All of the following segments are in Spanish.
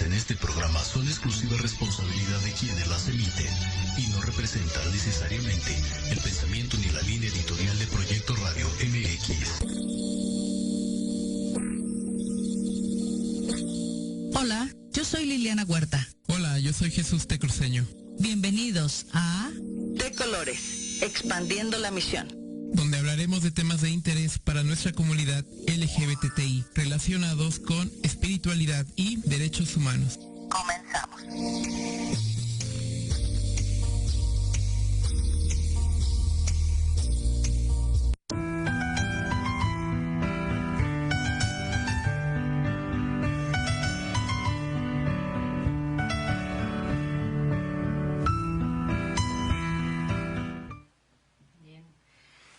en este programa son exclusiva responsabilidad de quienes las emiten y no representan necesariamente el pensamiento ni la línea editorial de Proyecto Radio MX. Hola, yo soy Liliana Huerta. Hola, yo soy Jesús Tecruceño. Bienvenidos a De Colores, expandiendo la misión, donde hablaremos de temas de interés para nuestra comunidad LGBTI relacionados con espiritualidad y derechos humanos. Comenzamos.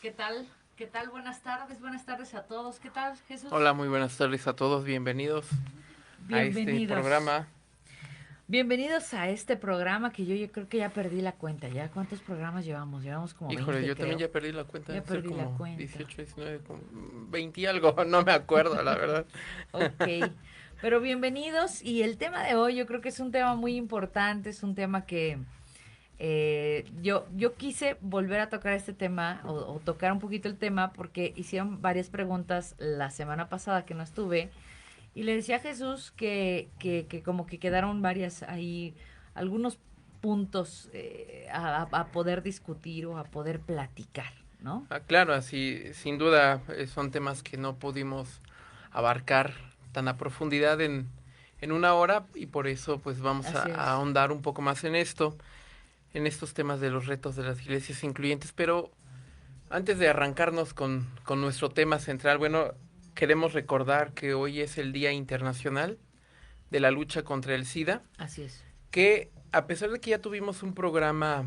¿Qué tal? ¿Qué tal? Buenas tardes a todos. ¿Qué tal, Jesús? Hola, muy buenas tardes a todos. Bienvenidos a este programa. Bienvenidos a este programa que yo creo que ya perdí la cuenta. ¿Ya cuántos programas llevamos? Llevamos como 20, Híjole, yo creo. también ya perdí la cuenta. Ya perdí la como cuenta. 18, 19, como 20 y algo. No me acuerdo, la verdad. Ok, pero bienvenidos. Y el tema de hoy yo creo que es un tema muy importante. Es un tema que yo quise volver a tocar este tema o tocar un poquito el tema porque hicieron varias preguntas la semana pasada que no estuve y le decía a Jesús que como que quedaron varias ahí, algunos puntos a poder discutir o a poder platicar, ¿no? Claro, así, sin duda son temas que no pudimos abarcar tan a profundidad en una hora y por eso pues vamos a ahondar un poco más en esto. En estos temas de los retos de las iglesias incluyentes, pero antes de arrancarnos con nuestro tema central, bueno, queremos recordar que hoy es el Día Internacional de la Lucha contra el SIDA. Así es. Que a pesar de que ya tuvimos un programa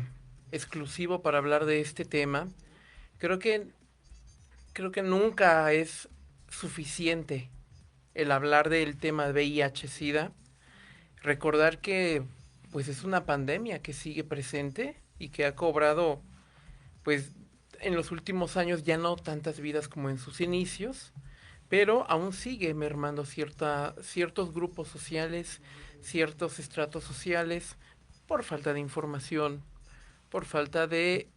exclusivo para hablar de este tema, creo que nunca es suficiente el hablar del tema de VIH-SIDA, recordar que pues es una pandemia que sigue presente y que ha cobrado, pues en los últimos años ya no tantas vidas como en sus inicios, pero aún sigue mermando ciertos grupos sociales, ciertos estratos sociales, por falta de información, por falta de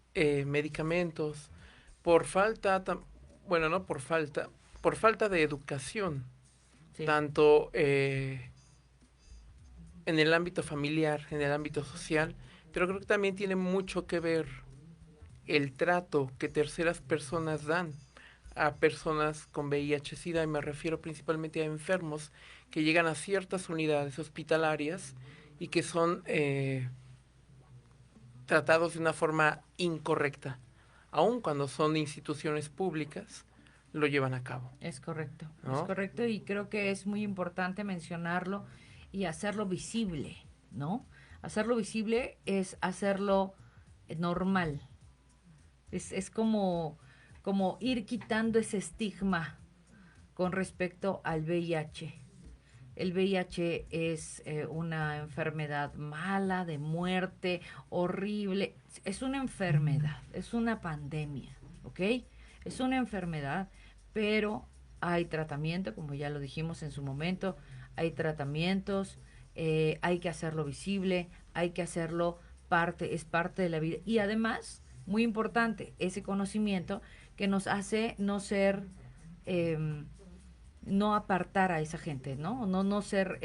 medicamentos, por falta de educación, sí. Tanto en el ámbito familiar, en el ámbito social, pero creo que también tiene mucho que ver el trato que terceras personas dan a personas con VIH-Sida, y me refiero principalmente a enfermos que llegan a ciertas unidades hospitalarias y que son tratados de una forma incorrecta, aun cuando son instituciones públicas, lo llevan a cabo. Es correcto, ¿no? Es correcto, y creo que es muy importante mencionarlo y hacerlo visible, ¿no? Hacerlo visible es hacerlo normal. Es como ir quitando ese estigma con respecto al VIH. El VIH es una enfermedad mala, de muerte, horrible. Es una enfermedad, es una pandemia, ¿ok? Es una enfermedad, pero hay tratamiento, como ya lo dijimos en su momento, hay tratamientos, hay que hacerlo visible, hay que hacerlo es parte de la vida. Y además, muy importante, ese conocimiento que nos hace no ser, no apartar a esa gente, ¿no? No ser,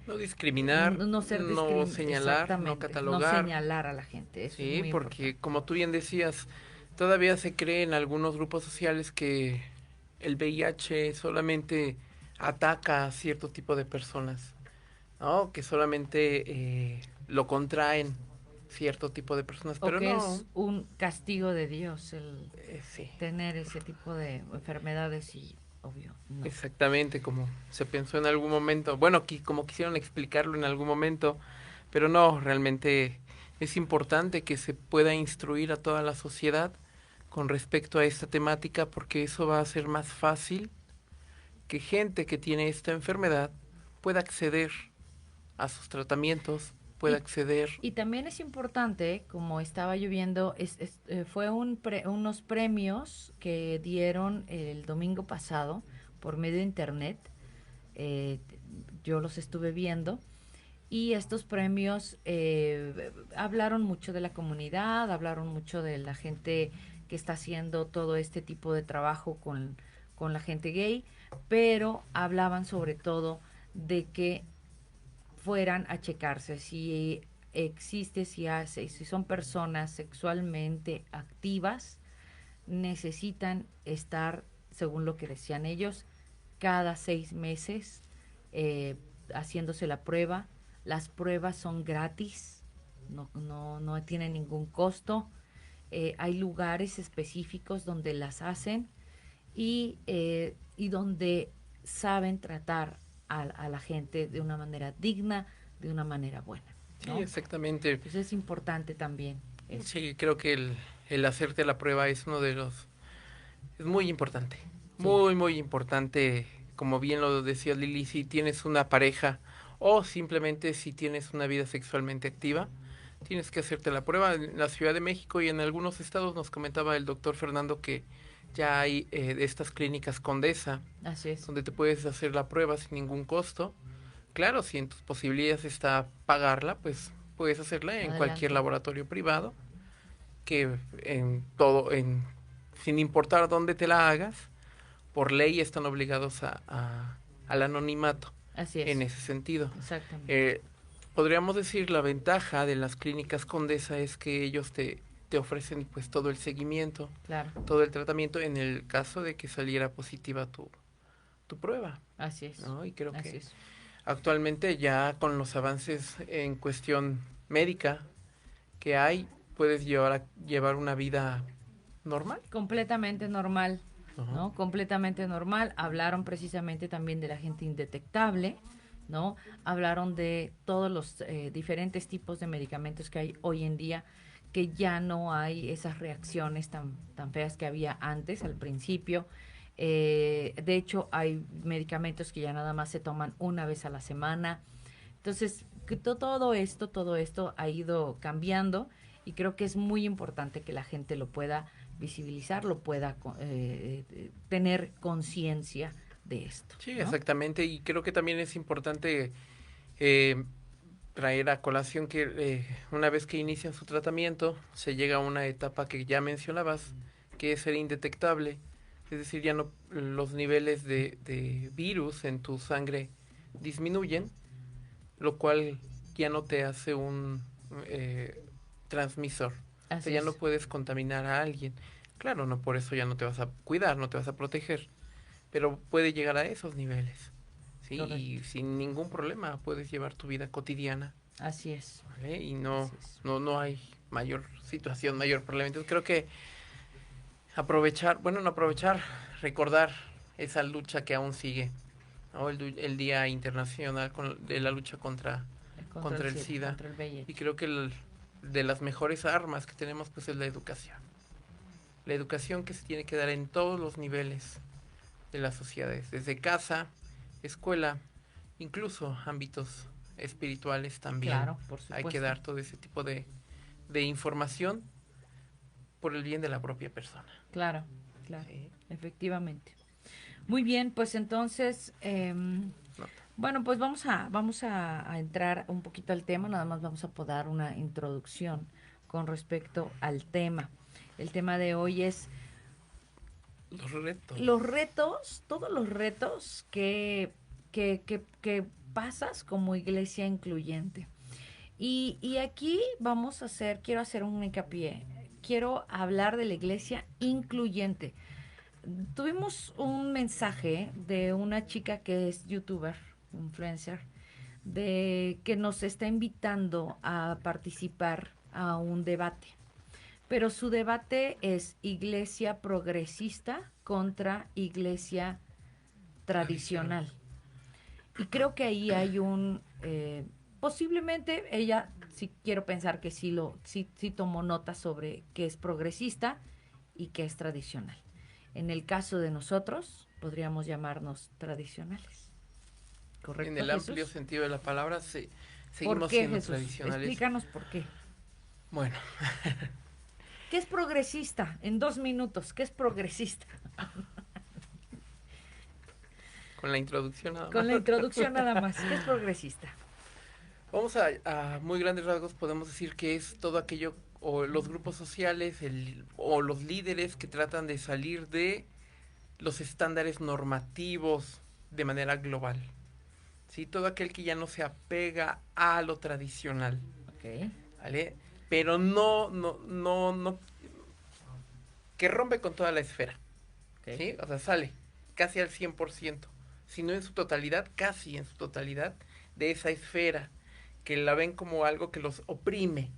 no discriminar, no señalar, no catalogar. No señalar a la gente, eso sí, es muy porque importante. Como tú bien decías, todavía se cree en algunos grupos sociales que el VIH solamente ataca a cierto tipo de personas, ¿no? Que solamente lo contraen cierto tipo de personas, pero que no. Es un castigo de Dios el sí. tener ese tipo de enfermedades y obvio. No. Exactamente, como se pensó en algún momento, bueno, como quisieron explicarlo en algún momento, pero no, realmente es importante que se pueda instruir a toda la sociedad con respecto a esta temática, porque eso va a hacer más fácil que gente que tiene esta enfermedad pueda acceder a sus tratamientos, pueda acceder. Y también es importante, como estaba yo viendo, fue unos premios que dieron el domingo pasado por medio de internet, yo los estuve viendo, Y estos premios hablaron mucho de la comunidad, hablaron mucho de la gente que está haciendo todo este tipo de trabajo con la gente gay, pero hablaban sobre todo de que fueran a checarse si existe, si son personas sexualmente activas, necesitan estar, según lo que decían ellos, cada 6 meses haciéndose la prueba. Las pruebas son gratis, no tienen ningún costo. Hay lugares específicos donde las hacen y donde saben tratar a la gente de una manera digna, de una manera buena, ¿no? Sí, exactamente. Pues es importante también eso. Sí, creo que el hacerte la prueba es uno de los... Es muy importante, Sí. muy, muy importante. Como bien lo decía Lili, si tienes una pareja o simplemente si tienes una vida sexualmente activa, tienes que hacerte la prueba. En la Ciudad de México y en algunos estados nos comentaba el doctor Fernando que ya hay de estas clínicas Condesa, Así es. donde te puedes hacer la prueba sin ningún costo. Claro, si en tus posibilidades está pagarla, pues puedes hacerla en Adelante. cualquier laboratorio privado, que en todo, sin importar dónde te la hagas, por ley están obligados al anonimato Así es. en ese sentido. Exactamente. Podríamos decir la ventaja de las clínicas Condesa es que ellos te ofrecen pues todo el seguimiento, Claro. todo el tratamiento en el caso de que saliera positiva tu prueba, Así es. ¿no? Y creo Así que es. actualmente ya con los avances en cuestión médica que hay, puedes llevar una vida normal. Completamente normal, Ajá. ¿no? Completamente normal. Hablaron precisamente también de la gente indetectable, ¿no? Hablaron de todos los diferentes tipos de medicamentos que hay hoy en día, que ya no hay esas reacciones tan feas que había antes, al principio. De hecho, hay medicamentos que ya nada más se toman una vez a la semana. Entonces, que todo esto ha ido cambiando y creo que es muy importante que la gente lo pueda visibilizar, lo pueda tener conciencia de esto. Sí, ¿no? exactamente. Y creo que también es importante traer a colación que una vez que inician su tratamiento, se llega a una etapa que ya mencionabas, que es ser indetectable. Es decir, ya no los niveles de virus en tu sangre disminuyen, lo cual ya no te hace un transmisor. O Así sea, ya es. no puedes contaminar a alguien. Claro, no por eso ya no te vas a cuidar, no te vas a proteger, pero puede llegar a esos niveles. ¿Sí? Correcto. Y sin ningún problema puedes llevar tu vida cotidiana, Así es. ¿vale? Y Así es. no hay mayor situación, mayor problema. Entonces creo que aprovechar, bueno, no aprovechar, recordar esa lucha que aún sigue, ¿no? El Día Internacional de la lucha contra el SIDA. Contra el VIH. Y creo que de las mejores armas que tenemos pues es la educación. La educación que se tiene que dar en todos los niveles de las sociedades, desde casa, escuela, incluso ámbitos espirituales también. Claro, por Hay supuesto. que dar todo ese tipo de información por el bien de la propia persona. Claro, claro, Sí. efectivamente. Muy bien, pues entonces, bueno, pues vamos a entrar un poquito al tema, nada más vamos a dar una introducción con respecto al tema. El tema de hoy es Los retos. los retos, todos los retos que pasas como iglesia incluyente. Y aquí quiero hacer un hincapié, quiero hablar de la iglesia incluyente. Tuvimos un mensaje de una chica que es youtuber, influencer, que nos está invitando a participar a un debate. Pero su debate es iglesia progresista contra iglesia tradicional. Y creo que ahí hay posiblemente ella, sí quiero pensar que sí tomó nota sobre qué es progresista y qué es tradicional. En el caso de nosotros, podríamos llamarnos tradicionales. ¿Correcto, En el Jesús? amplio sentido de la palabra, seguimos ¿Por qué, siendo Jesús? tradicionales. Explícanos por qué. Bueno, ¿Qué es progresista? En 2 minutos, ¿qué es progresista? con la introducción nada Con más. la introducción nada más. ¿Qué es progresista? Vamos a muy grandes rasgos, podemos decir que es todo aquello, o los grupos sociales, o los líderes que tratan de salir de los estándares normativos de manera global. ¿Sí? Todo aquel que ya no se apega a lo tradicional. Ok. ¿Vale? Pero no, que rompe con toda la esfera. Ok. ¿Sí? O sea, sale casi al 100%, si no en su totalidad, casi en su totalidad, de esa esfera, que la ven como algo que los oprime,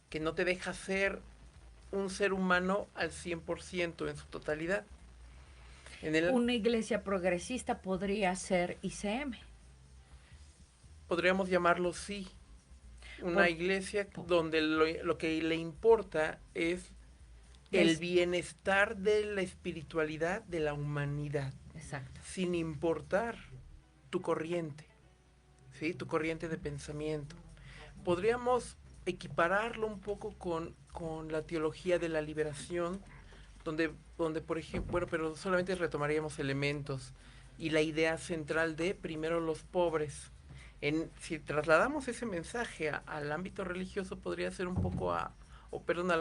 que no te deja ser un ser humano al 100% en su totalidad. Una iglesia progresista podría ser ICM. Podríamos llamarlo sí, una iglesia donde lo que le importa es el bienestar de la espiritualidad de la humanidad. Exacto. Sin importar tu corriente, ¿sí? Tu corriente de pensamiento. Podríamos equipararlo un poco con la teología de la liberación, donde por ejemplo, bueno, pero solamente retomaríamos elementos y la idea central de primero los pobres. Si trasladamos ese mensaje al ámbito religioso, podría ser un poco al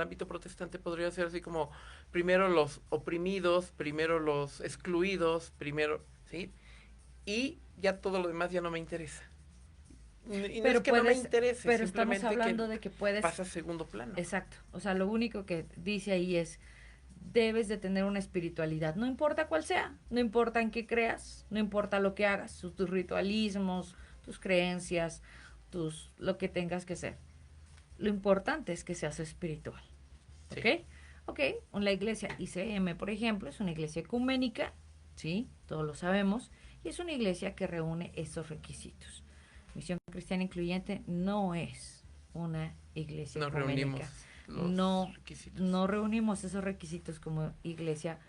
ámbito protestante, podría ser así como primero los oprimidos, primero los excluidos, primero, ¿sí? Y ya todo lo demás ya no me interesa. Y no es que no me interese, pero estamos hablando de que puedes... pasa a segundo plano. Exacto. O sea, lo único que dice ahí es, debes de tener una espiritualidad, no importa cuál sea, no importa en qué creas, no importa lo que hagas, tus ritualismos, tus creencias, lo que tengas que ser. Lo importante es que seas espiritual. ¿Ok? Sí. Ok, la iglesia ICM, por ejemplo, es una iglesia ecuménica, ¿sí? Todos lo sabemos, y es una iglesia que reúne esos requisitos. Misión Cristiana Incluyente no es una iglesia ecuménica. No reunimos esos requisitos como iglesia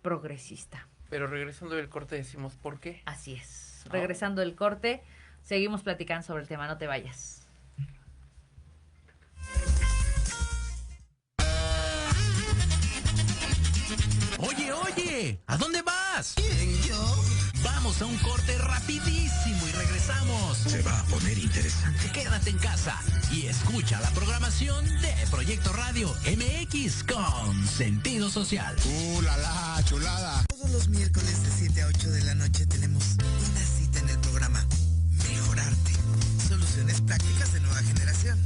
progresista. Pero regresando del corte decimos ¿por qué? Así es. Regresando del corte, seguimos platicando sobre el tema, no te vayas. Oye, ¿a dónde vas? ¿Quién, yo? Vamos a un corte rapidísimo y regresamos. Se va a poner interesante. Quédate en casa y escucha la programación de Proyecto Radio MX con sentido social. La chulada! Todos los miércoles de 7 a 8 de la noche tenemos una cita en el programa Mejorarte. Soluciones prácticas de nueva generación.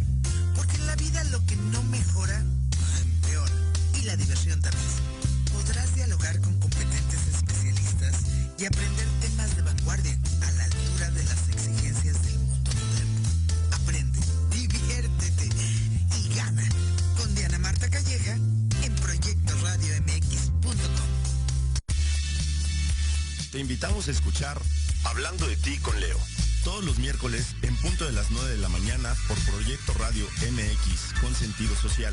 Porque en la vida lo que no mejora, empeora. Y la diversión también. Podrás dialogar con competentes especialistas y aprender temas de vanguardia a la altura de las exigencias del mundo moderno. Aprende, diviértete y gana con Diana Marta Calleja en proyectoradiomx.com. Te invitamos a escuchar Hablando de ti con Leo. Todos los miércoles en punto de las 9 de la mañana por Proyecto Radio MX con sentido social.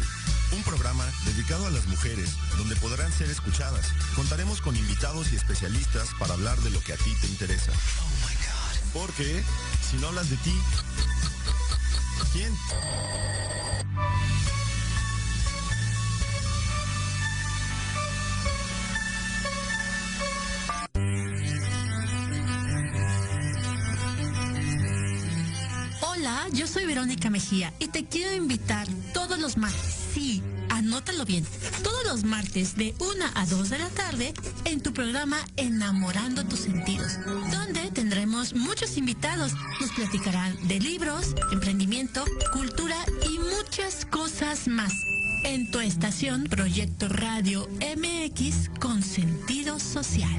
Un programa dedicado a las mujeres donde podrán ser escuchadas. Contaremos con invitados y especialistas para hablar de lo que a ti te interesa. Oh my God. Porque si no hablas de ti, ¿quién? Hola, yo soy Verónica Mejía y te quiero invitar todos los martes, sí, anótalo bien, todos los martes de 1 a 2 de la tarde en tu programa Enamorando tus sentidos, donde tendremos muchos invitados. Nos platicarán de libros, emprendimiento, cultura y muchas cosas más. En tu estación Proyecto Radio MX con sentido social.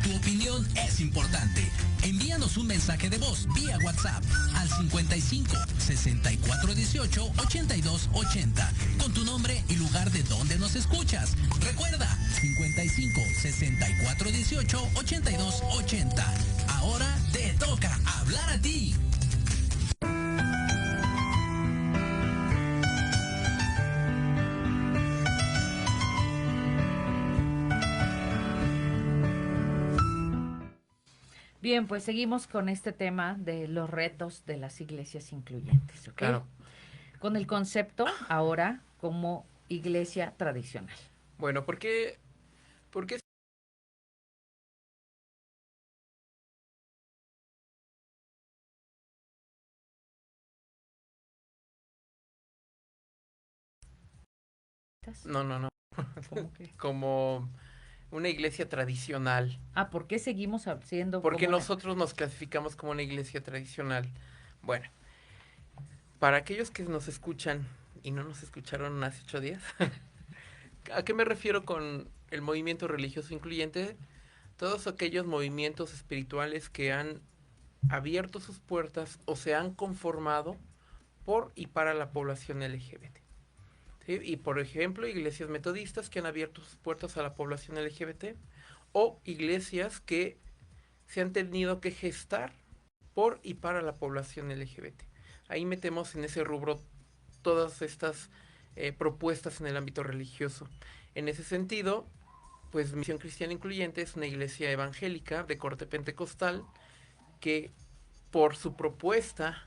Tu opinión es importante. Envíanos un mensaje de voz vía WhatsApp al 55 64 18 82 80 con tu nombre y lugar de donde nos escuchas. Recuerda, 55 64 18 82 80. Ahora te toca hablar a ti. Bien, pues seguimos con este tema de los retos de las iglesias incluyentes, ¿ok? Claro. Con el concepto ahora como iglesia tradicional. Bueno, ¿por qué adventistas? No. ¿Cómo que? Como una iglesia tradicional. ¿Por qué seguimos siendo Porque como nosotros nos clasificamos como una iglesia tradicional. Bueno, para aquellos que nos escuchan y no nos escucharon hace 8 días, ¿a qué me refiero con el movimiento religioso incluyente? Todos aquellos movimientos espirituales que han abierto sus puertas o se han conformado por y para la población LGBT. ¿Sí? Y por ejemplo, iglesias metodistas que han abierto sus puertas a la población LGBT o iglesias que se han tenido que gestar por y para la población LGBT. Ahí metemos en ese rubro todas estas propuestas en el ámbito religioso. En ese sentido, pues Misión Cristiana Incluyente es una iglesia evangélica de corte pentecostal que por su propuesta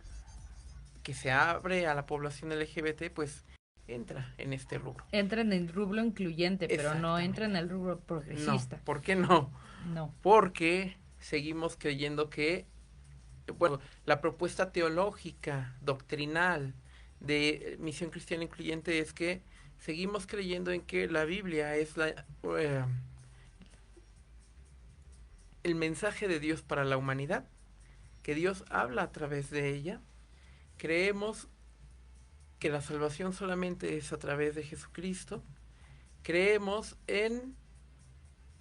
que se abre a la población LGBT, pues entra en este rubro. Entra en el rubro incluyente, pero no entra en el rubro progresista. No, ¿por qué no? No. Porque seguimos creyendo que, bueno, la propuesta teológica, doctrinal de Misión Cristiana Incluyente es que seguimos creyendo en que la Biblia es el mensaje de Dios para la humanidad, que Dios habla a través de ella. Creemos que la salvación solamente es a través de Jesucristo. Creemos en,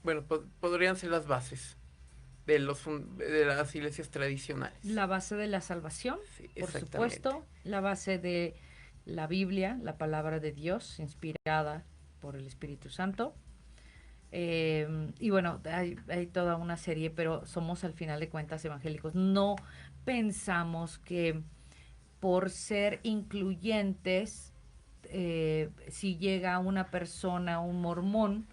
bueno, podrían ser las bases de las iglesias tradicionales. La base de la salvación, sí, por supuesto, la base de la Biblia, la palabra de Dios, inspirada por el Espíritu Santo. Y bueno, hay toda una serie, pero somos al final de cuentas evangélicos. No pensamos que por ser incluyentes, si llega una persona, un mormón,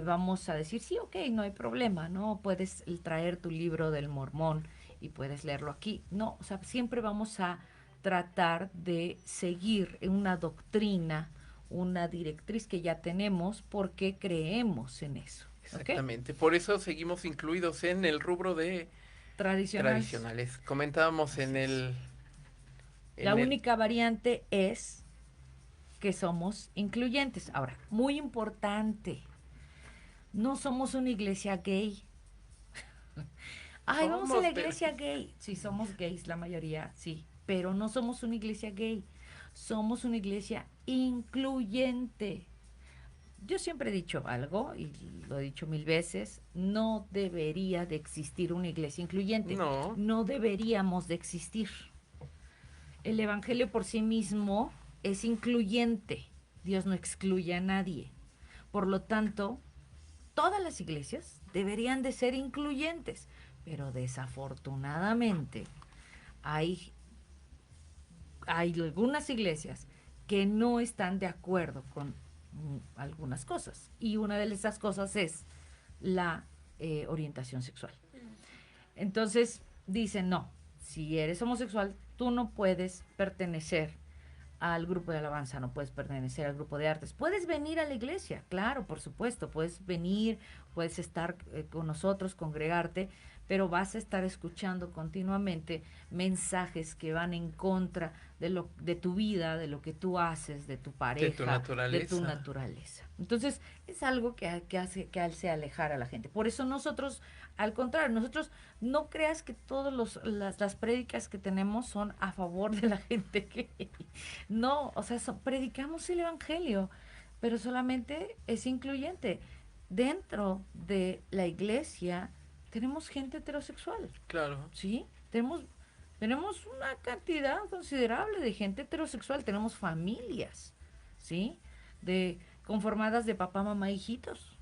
vamos a decir, sí, ok, no hay problema, ¿no? Puedes traer tu libro del mormón y puedes leerlo aquí. No, o sea, siempre vamos a tratar de seguir una doctrina, una directriz que ya tenemos porque creemos en eso. Exactamente, ¿okay? Por eso seguimos incluidos en el rubro de tradicionales. Comentábamos en el... La única variante es que somos incluyentes. Ahora, muy importante, no somos una iglesia gay. Ay, vamos a la iglesia gay. Sí, somos gays la mayoría, sí, pero no somos una iglesia gay. Somos una iglesia incluyente. Yo siempre he dicho algo, y lo he dicho 1000 veces, no debería de existir una iglesia incluyente. No deberíamos de existir. El evangelio por sí mismo es incluyente. Dios no excluye a nadie. Por lo tanto, todas las iglesias deberían de ser incluyentes. Pero desafortunadamente hay algunas iglesias que no están de acuerdo con algunas cosas. Y una de esas cosas es la orientación sexual. Entonces dicen, no, si eres homosexual, tú no puedes pertenecer al grupo de alabanza, no puedes pertenecer al grupo de artes. Puedes venir a la iglesia, claro, por supuesto, puedes venir, puedes estar con nosotros, congregarte, pero vas a estar escuchando continuamente mensajes que van en contra de tu vida, de lo que tú haces, de tu pareja, de tu naturaleza. Entonces, es algo que hace alejar a la gente. Por eso nosotros, al contrario, nosotros no creas que todas las prédicas que tenemos son a favor de la gente gay. No, o sea, predicamos el evangelio, pero solamente es incluyente. Dentro de la iglesia tenemos gente heterosexual. Claro. ¿Sí? Tenemos una cantidad considerable de gente heterosexual. Tenemos familias, ¿sí? Conformadas de papá, mamá, hijitos.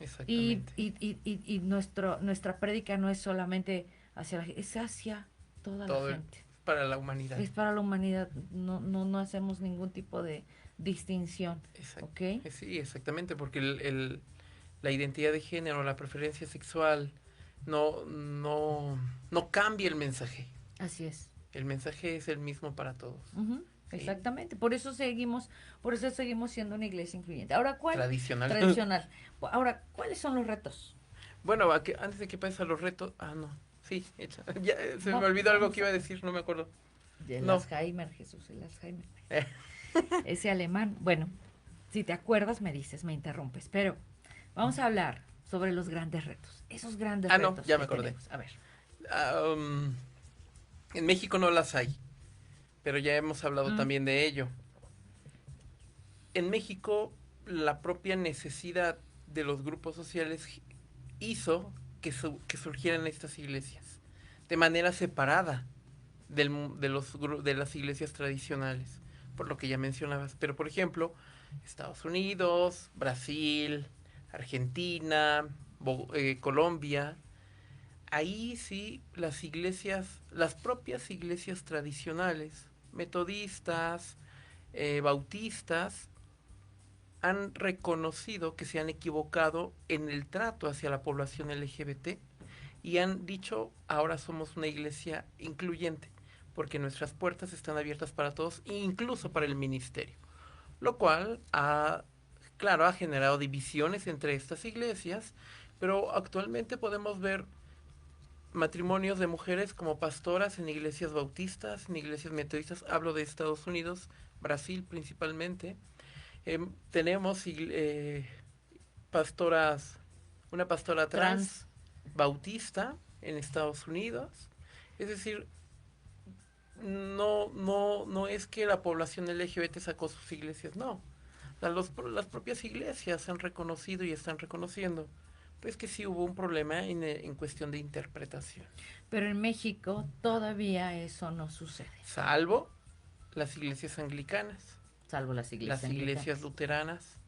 Exactamente. Y nuestra prédica no es solamente hacia la gente, es hacia toda la gente. Para la humanidad. Es para la humanidad. No hacemos ningún tipo de distinción. ¿Okay? Sí, exactamente, porque la identidad de género, la preferencia sexual, no cambia el mensaje. Así es. El mensaje es el mismo para todos. Uh-huh. ¿Sí? Exactamente. Por eso seguimos siendo una iglesia incluyente. Ahora, Tradicional. Ahora, ¿cuáles son los retos? Bueno, antes de que pases a los retos, no. Sí, ya se me olvidó algo que iba a decir, no me acuerdo. El Alzheimer, Jesús, el Alzheimer. Ese alemán. Bueno, Si te acuerdas, me dices, me interrumpes. Pero vamos a hablar sobre los grandes retos. Esos grandes retos. No, ya que me acordé. tenemos. A ver. En México no las hay, pero ya hemos hablado también de ello. En México, la propia necesidad de los grupos sociales hizo que surgieran estas iglesias de manera separada de las iglesias tradicionales, por lo que ya mencionabas. Pero, por ejemplo, Estados Unidos, Brasil, Argentina, Colombia, ahí sí las propias iglesias tradicionales, metodistas, bautistas, han reconocido que se han equivocado en el trato hacia la población LGBT y han dicho, ahora somos una iglesia incluyente, porque nuestras puertas están abiertas para todos, incluso para el ministerio. Lo cual ha generado divisiones entre estas iglesias, pero actualmente podemos ver matrimonios de mujeres como pastoras en iglesias bautistas, en iglesias metodistas. Hablo de Estados Unidos, Brasil principalmente. Tenemos una pastora trans bautista en Estados Unidos. Es decir, no es que la población LGBT sacó sus iglesias, no. Las propias iglesias han reconocido y están reconociendo pues que sí hubo un problema en cuestión de interpretación. Pero en México todavía eso no sucede. Salvo las iglesias anglicanas. Salvo las iglesias anglicanas. Iglesias luteranas.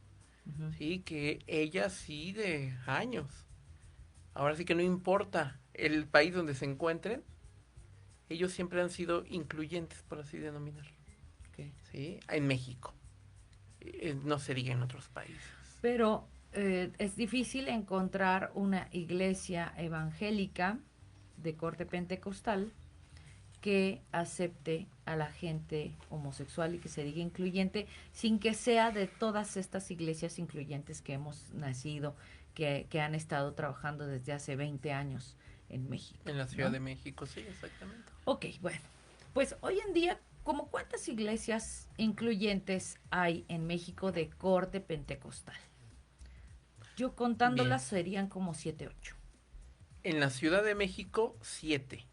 Sí, que ellas sí de años. Ahora sí que no importa el país donde se encuentren, ellos siempre han sido incluyentes, por así denominarlo. Okay. Sí, en México. No se diga en otros países. Pero es difícil encontrar una iglesia evangélica de corte pentecostal que acepte a la gente homosexual y que se diga incluyente, sin que sea de todas estas iglesias incluyentes que hemos nacido, que han estado trabajando desde hace 20 años en México. En la Ciudad de México, sí, exactamente. Ok, bueno, pues hoy en día, ¿cómo cuántas iglesias incluyentes hay en México de corte pentecostal? Yo contándolas serían como 7, 8. En la Ciudad de México, 7.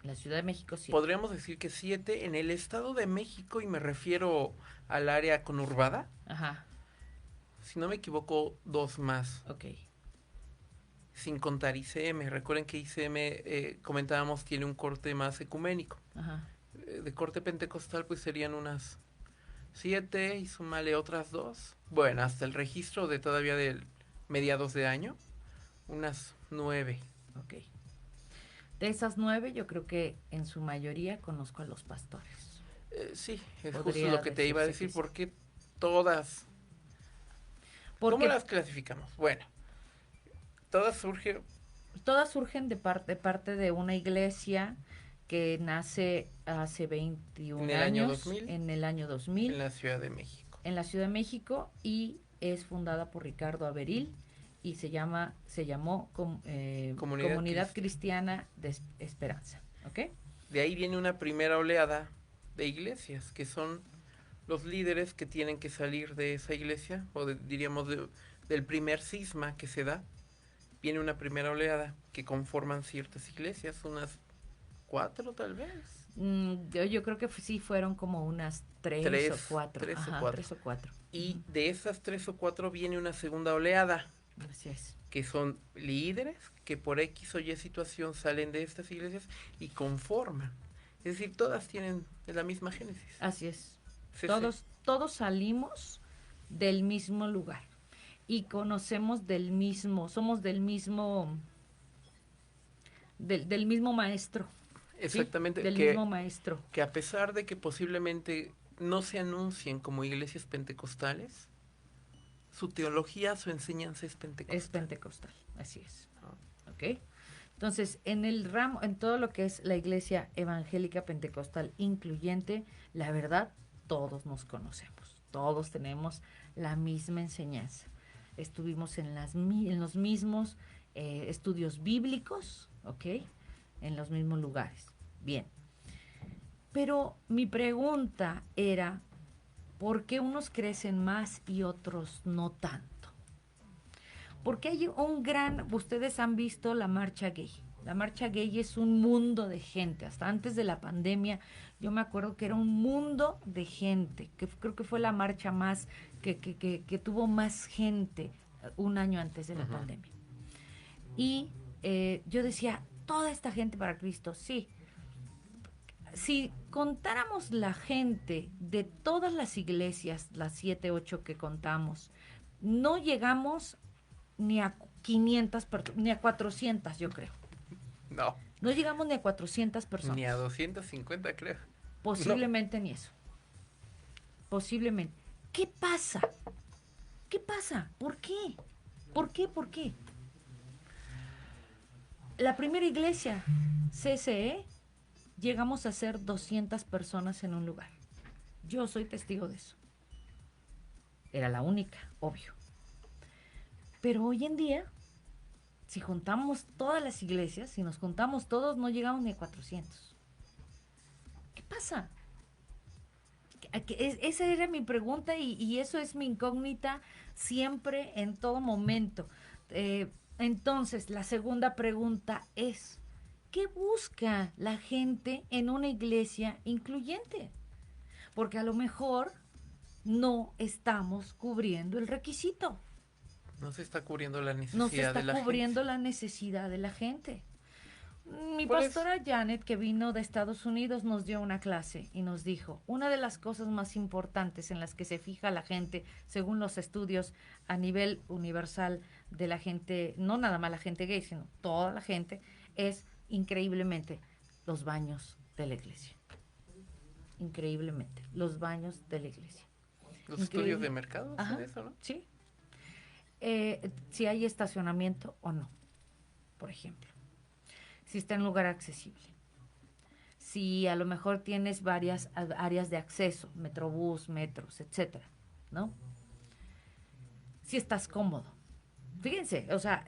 En la Ciudad de México, 7. Podríamos decir que 7. En el Estado de México, y me refiero al área conurbada. Ajá. Si no me equivoco, 2 más. Ok. Sin contar ICM. Recuerden que ICM, comentábamos, tiene un corte más ecuménico. Ajá. De corte pentecostal, pues serían unas 7 y súmale otras 2. Bueno, hasta el registro de todavía del mediados de año, unas 9. Ok. De esas 9, yo creo que en su mayoría conozco a los pastores. Sí, es justo lo que te iba a decir, porque todas... ¿Cómo las clasificamos? Bueno, todas surgen de parte de una iglesia que nace hace 21 en el años, año 2000, en el año 2000, en la Ciudad de México. En la Ciudad de México, y es fundada por Ricardo Averil y se llamó Comunidad Cristiana de Esperanza. ¿Ok? De ahí viene una primera oleada de iglesias, que son los líderes que tienen que salir de esa iglesia, o diríamos del primer cisma que se da. Viene una primera oleada que conforman ciertas iglesias, unas 4 tal vez. Yo creo que sí fueron como unas 3 o 4. 3 o 4. Y Uh-huh. de esas 3 o 4 viene una segunda oleada. Así es. Que son líderes que por X o Y situación salen de estas iglesias y conforman. Es decir, todas tienen la misma génesis. Así es. Sí, todos salimos del mismo lugar y conocemos somos del mismo maestro. Exactamente. ¿Sí? Del mismo maestro. Que a pesar de que posiblemente no se anuncien como iglesias pentecostales, su teología, su enseñanza es pentecostal. Es pentecostal, así es. ¿Ok? Entonces, en todo lo que es la iglesia evangélica pentecostal incluyente, la verdad, todos nos conocemos. Todos tenemos la misma enseñanza. Estuvimos en los mismos estudios bíblicos, ¿ok? En los mismos lugares. Bien. Pero mi pregunta era, ¿Por qué unos crecen más y otros no tanto? Porque hay ustedes han visto la marcha gay. La marcha gay es un mundo de gente. Hasta antes de la pandemia, yo me acuerdo que era un mundo de gente, que creo que fue la marcha más, que tuvo más gente un año antes de la pandemia. Y yo decía, toda esta gente para Cristo, sí. Si contáramos la gente de todas las iglesias, las 7, 8 que contamos, no llegamos ni a 500, ni a 400, yo creo. No llegamos ni a 400 personas. Ni a 250, creo. Posiblemente ni eso. Posiblemente. ¿Qué pasa? ¿Qué pasa? ¿Por qué? ¿Por qué? ¿Por qué? La primera iglesia, CCE, llegamos a ser 200 personas en un lugar. Yo soy testigo de eso. Era la única, obvio. Pero hoy en día, si juntamos todas las iglesias, si nos juntamos todos, no llegamos ni a 400. ¿Qué pasa? Esa era mi pregunta y eso es mi incógnita siempre, en todo momento. Entonces, la segunda pregunta es, ¿qué busca la gente en una iglesia incluyente? Porque a lo mejor no estamos cubriendo el requisito. No se está cubriendo la necesidad No se de la está gente. cubriendo la necesidad de la gente. Mi Pues, pastora Janet, que vino de Estados Unidos, nos dio una clase y nos dijo, una de las cosas más importantes en las que se fija la gente, según los estudios a nivel universal de la gente, no nada más la gente gay, sino toda la gente, es increíblemente los baños de la iglesia. Increíblemente, los baños de la iglesia. Los estudios de mercado, ¿hacen eso, no? Sí. Si hay estacionamiento o no, por ejemplo. Si está en un lugar accesible. Si a lo mejor tienes varias áreas de acceso, metrobús, metros, etcétera, ¿no? Si estás cómodo. Fíjense, o sea,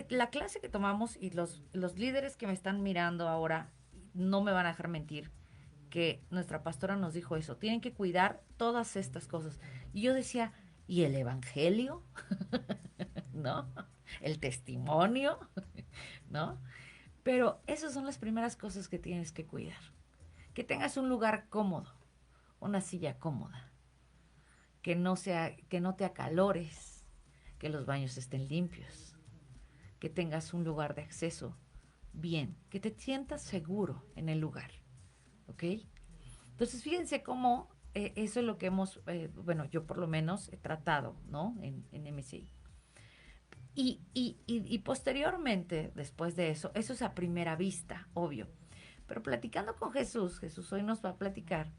la clase que tomamos y los líderes que me están mirando ahora no me van a dejar mentir que nuestra pastora nos dijo eso. Tienen que cuidar todas estas cosas. Y yo decía, ¿y el evangelio? ¿No? ¿El testimonio? ¿No? Pero esas son las primeras cosas que tienes que cuidar. Que tengas un lugar cómodo, una silla cómoda, que no te acalores, que los baños estén limpios, que tengas un lugar de acceso bien, que te sientas seguro en el lugar, ¿ok? Entonces, fíjense cómo eso es lo que hemos, yo por lo menos he tratado, ¿no? En MCI. Y posteriormente, después de eso es a primera vista, obvio. Pero platicando con Jesús hoy nos va a platicar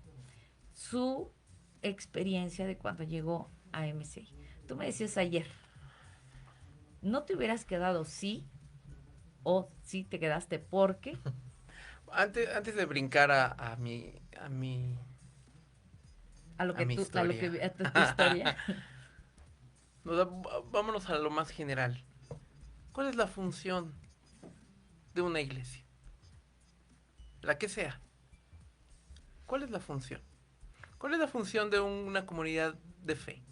su experiencia de cuando llegó a MCI. Tú me decías ayer, ¿no te hubieras quedado sí o sí te quedaste porque? Antes de brincar a tu historia. Vámonos a lo más general. ¿Cuál es la función de una iglesia? La que sea. ¿Cuál es la función? ¿Cuál es la función de una comunidad de fe?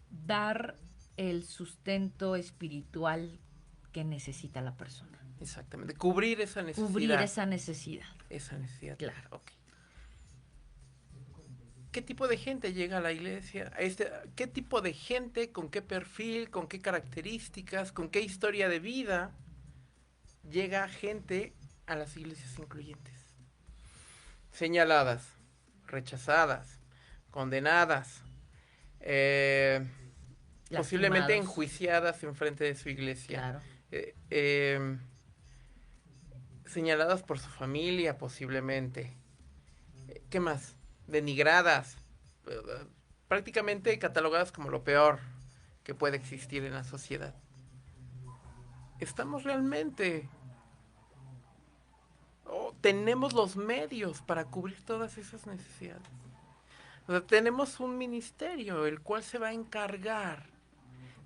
Dar el sustento espiritual que necesita la persona. Exactamente. Cubrir esa necesidad. Cubrir esa necesidad. Esa necesidad. Claro. Ok. ¿Qué tipo de gente llega a la iglesia? ¿Qué tipo de gente, con qué perfil, con qué características, con qué historia de vida llega gente a las iglesias incluyentes? Señaladas, rechazadas, condenadas, posiblemente enjuiciadas en frente de su iglesia. Claro. Señaladas por su familia, posiblemente. ¿Qué más? Denigradas, prácticamente catalogadas como lo peor que puede existir en la sociedad. ¿Estamos realmente tenemos los medios para cubrir todas esas necesidades? O sea, tenemos un ministerio el cual se va a encargar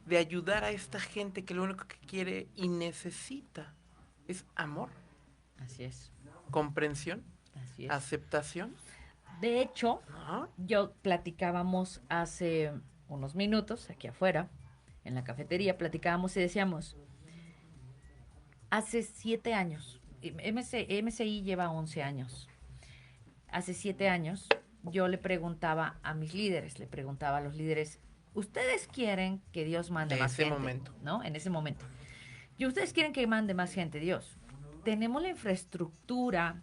de ayudar a esta gente que lo único que quiere y necesita es amor. Así es. Comprensión. Así es. Aceptación. De hecho, ¿no? yo platicábamos hace unos minutos, aquí afuera, en la cafetería, platicábamos y decíamos, hace 7 años, MCI lleva 11 años, hace 7 años yo le preguntaba a mis líderes, le preguntaba a los líderes, ¿ustedes quieren que Dios mande más gente? Momento. ¿No? En ese momento. ¿Y ustedes quieren que mande más gente, Dios? Tenemos la infraestructura.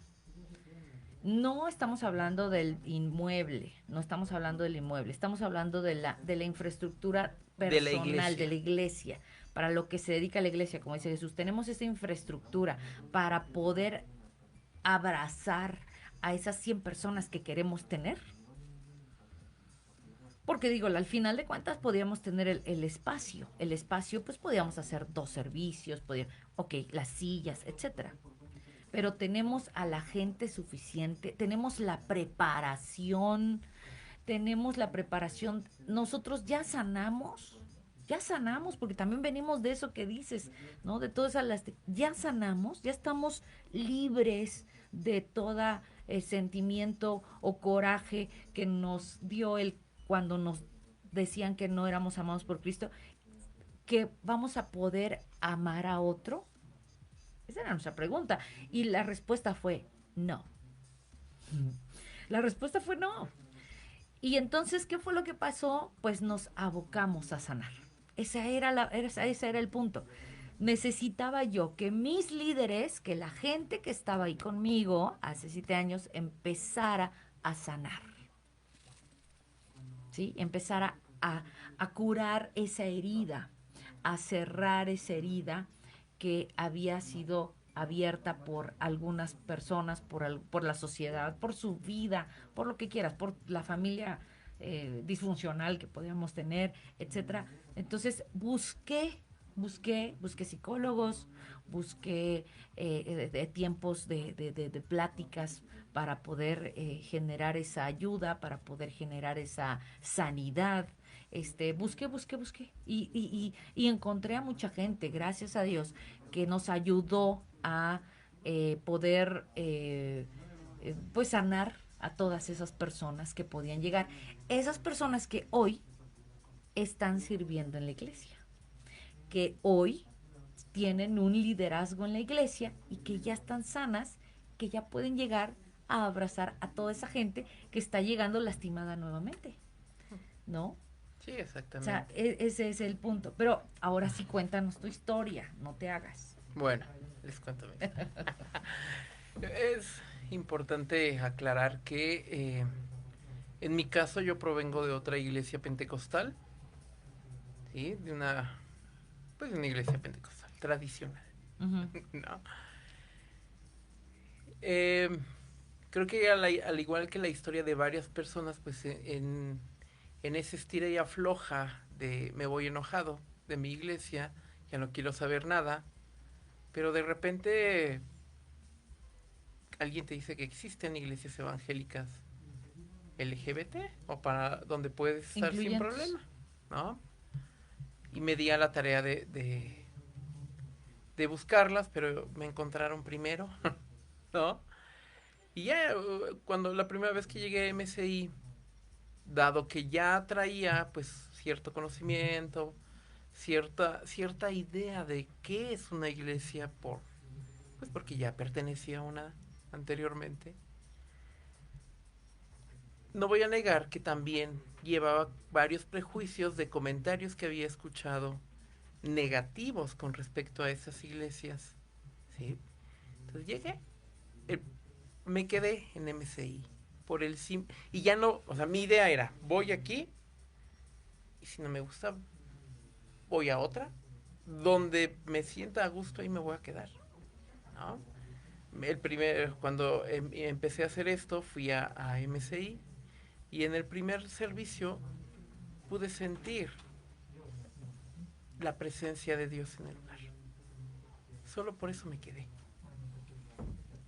No estamos hablando del inmueble, no estamos hablando del inmueble, estamos hablando de la infraestructura personal de la iglesia, para lo que se dedica la iglesia, como dice Jesús. Tenemos esa infraestructura para poder abrazar a esas 100 personas que queremos tener. Porque digo, al final de cuentas podíamos tener el espacio. El espacio, pues podíamos hacer 2 servicios, las sillas, etcétera. Pero tenemos a la gente suficiente, tenemos la preparación, nosotros ya sanamos, porque también venimos de eso que dices, ¿no? De todas ya sanamos, ya estamos libres de todo sentimiento o coraje que nos dio cuando nos decían que no éramos amados por Cristo, que vamos a poder amar a otro. Esa era nuestra pregunta. Y la respuesta fue no. La respuesta fue no. Y entonces, ¿qué fue lo que pasó? Pues nos abocamos a sanar. Ese era el punto. Necesitaba yo que mis líderes, que la gente que estaba ahí conmigo hace 7 años, empezara a sanar. ¿Sí? Empezara a curar esa herida, a cerrar esa herida que había sido abierta por algunas personas, por la sociedad, por su vida, por lo que quieras, por la familia disfuncional que podíamos tener, etcétera. Entonces busqué psicólogos, busqué tiempos de pláticas para poder generar esa ayuda, para poder generar esa sanidad. Busqué y encontré a mucha gente, gracias a Dios, que nos ayudó a poder pues sanar a todas esas personas que podían llegar, esas personas que hoy están sirviendo en la iglesia, que hoy tienen un liderazgo en la iglesia y que ya están sanas, que ya pueden llegar a abrazar a toda esa gente que está llegando lastimada nuevamente, ¿no? Sí, exactamente. O sea, ese es el punto. Pero ahora sí cuéntanos tu historia, no te hagas. Bueno, les cuento. Es importante aclarar que en mi caso yo provengo de otra iglesia pentecostal, ¿sí? De una iglesia pentecostal tradicional. Uh-huh. ¿No? Creo que al igual que la historia de varias personas, pues en ese estira y afloja de me voy enojado de mi iglesia, ya no quiero saber nada, pero de repente alguien te dice que existen iglesias evangélicas LGBT o para donde puedes estar sin problema, ¿no? Y me di a la tarea de buscarlas, pero me encontraron primero, ¿no? Y ya cuando la primera vez que llegué a MCI, dado que ya traía pues cierto conocimiento, cierta idea de qué es una iglesia, porque ya pertenecía a una anteriormente, no voy a negar que también llevaba varios prejuicios de comentarios que había escuchado negativos con respecto a esas iglesias, ¿sí? Entonces llegué, me quedé en MCI por y ya no, o sea, mi idea era, voy aquí y si no me gusta voy a otra donde me sienta a gusto y me voy a quedar, ¿no? Cuando empecé a hacer esto, fui a MCI y en el primer servicio pude sentir la presencia de Dios en el lugar. Solo por eso me quedé.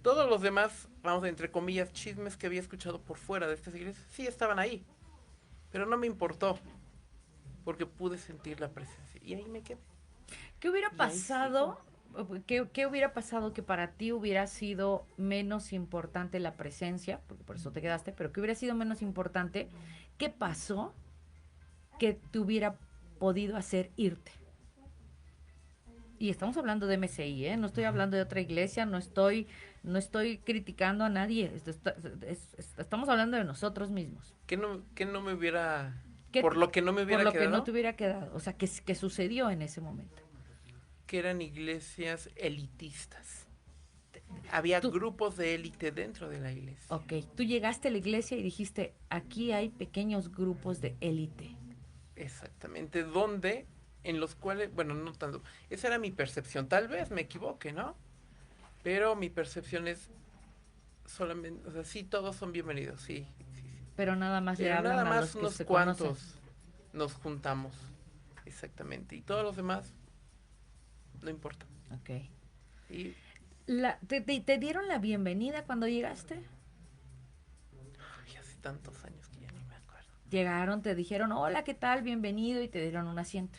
Todos los demás, vamos, entre comillas, chismes que había escuchado por fuera de estas iglesias, sí estaban ahí, pero no me importó, porque pude sentir la presencia y ahí me quedé. ¿Qué hubiera pasado? ¿Qué hubiera pasado que para ti hubiera sido menos importante la presencia? Porque por eso te quedaste, pero ¿qué hubiera sido menos importante? ¿Qué pasó que te hubiera podido hacer irte? Y estamos hablando de MCI, ¿eh? No estoy hablando de otra iglesia, no estoy criticando a nadie. Estamos hablando de nosotros mismos. Que no me hubiera... ¿Qué- por lo que no me hubiera por lo quedado. que no te hubiera quedado. O sea, ¿qué sucedió en ese momento? Que eran iglesias elitistas. Había grupos de élite dentro de la iglesia. Ok, tú llegaste a la iglesia y dijiste, aquí hay pequeños grupos de élite. Exactamente, en los cuales, bueno, no tanto, esa era mi percepción, tal vez me equivoque, ¿no? Pero mi percepción es solamente, o sea, sí, todos son bienvenidos, sí. Pero nada más le Pero hablan nada a más los que unos se cuantos conocen. nos juntamos, exactamente, y todos los demás, no importa. Ok. Y ¿Te dieron la bienvenida cuando llegaste? ay, hace tantos años que ya ni me acuerdo. Llegaron, te dijeron, hola, ¿qué tal? Bienvenido, y te dieron un asiento.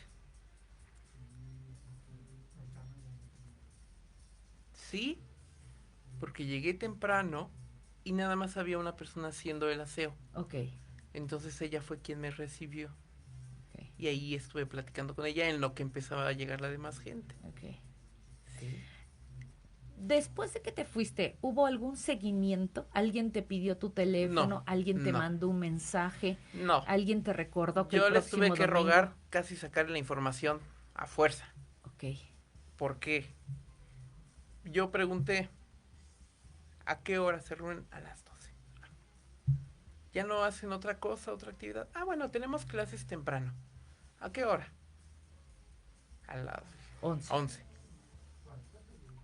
Sí, porque llegué temprano y nada más había una persona haciendo el aseo. Ok. Entonces ella fue quien me recibió. Ok. Y ahí estuve platicando con ella en lo que empezaba a llegar la demás gente. Ok. Sí. Después de que te fuiste, ¿hubo algún seguimiento? ¿Alguien te pidió tu teléfono? No, ¿Alguien te no. mandó un mensaje? No, ¿Alguien te recordó que yo el les próximo tuve que domingo? rogar casi sacarle la información a fuerza. Ok. ¿Por qué? Yo pregunté, ¿a qué hora se reúnen? A las 12. ¿Ya no hacen otra cosa, otra actividad? Ah, bueno, tenemos clases temprano. ¿A qué hora? A las 11. 11.